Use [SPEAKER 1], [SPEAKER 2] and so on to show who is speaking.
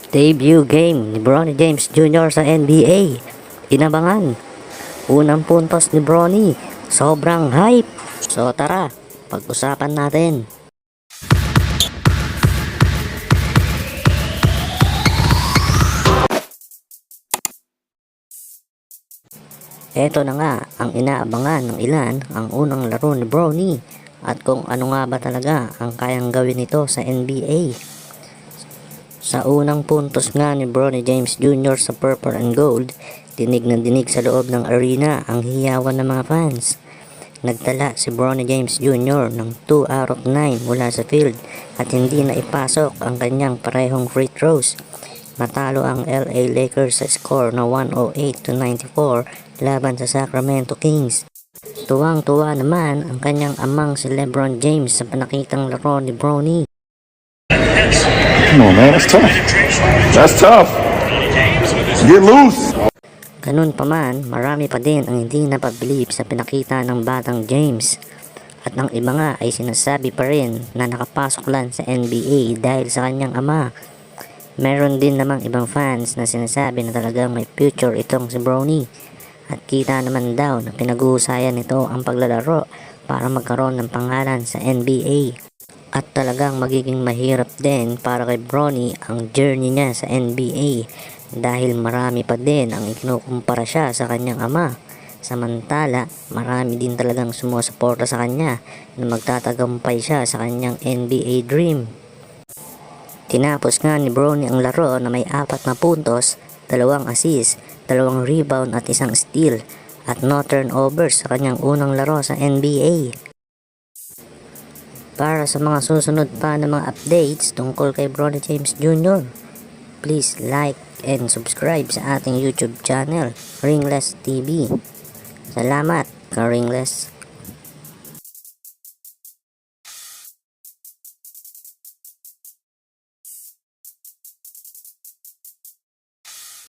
[SPEAKER 1] Debut game ni Bronny James Jr. sa NBA. Inabangan. Unang puntos ni Bronny. Sobrang hype. So tara, pag-usapan natin. Eto na nga ang inaabangan ng ilan, ang unang laro ni Bronny at kung ano nga ba talaga ang kayang gawin nito sa NBA. Sa unang puntos nga ni Bronny James Jr. sa Purple and Gold, dinig na dinig sa loob ng arena ang hiyawan ng mga fans. Nagtala si Bronny James Jr. ng 2 out of 9 mula sa field at hindi na ipasok ang kanyang parehong free throws. Matalo ang LA Lakers sa score na 108-94 laban sa Sacramento Kings. Tuwang-tuwa naman ang kanyang amang si LeBron James sa panakitang laro ni Bronny.
[SPEAKER 2] Come on, man, that's tough. That's tough. Get loose.
[SPEAKER 1] Ganun pa man, marami pa din ang hindi napabilib sa pinakita ng batang James. At ang iba nga ay sinasabi pa rin na nakapasok lang sa NBA dahil sa kanyang ama. Meron din namang ibang fans na sinasabi na talagang may future itong si Bronny. At kita naman daw na pinag-uusayan nito ang paglalaro para magkaroon ng pangalan sa NBA. At talagang magiging mahirap din para kay Bronny ang journey niya sa NBA dahil marami pa din ang ikinukumpara siya sa kanyang ama. Samantala, marami din talagang sumusuporta sa kanya na magtatagumpay siya sa kanyang NBA dream. Tinapos nga ni Bronny ang laro na may 4 na puntos, 2 assist, 2 rebound at 1 steal at no turnovers sa kanyang unang laro sa NBA. Para sa mga susunod pa na mga updates tungkol kay Bronny James Jr., please like and subscribe sa ating YouTube channel, Ringless TV. Salamat ka Ringless!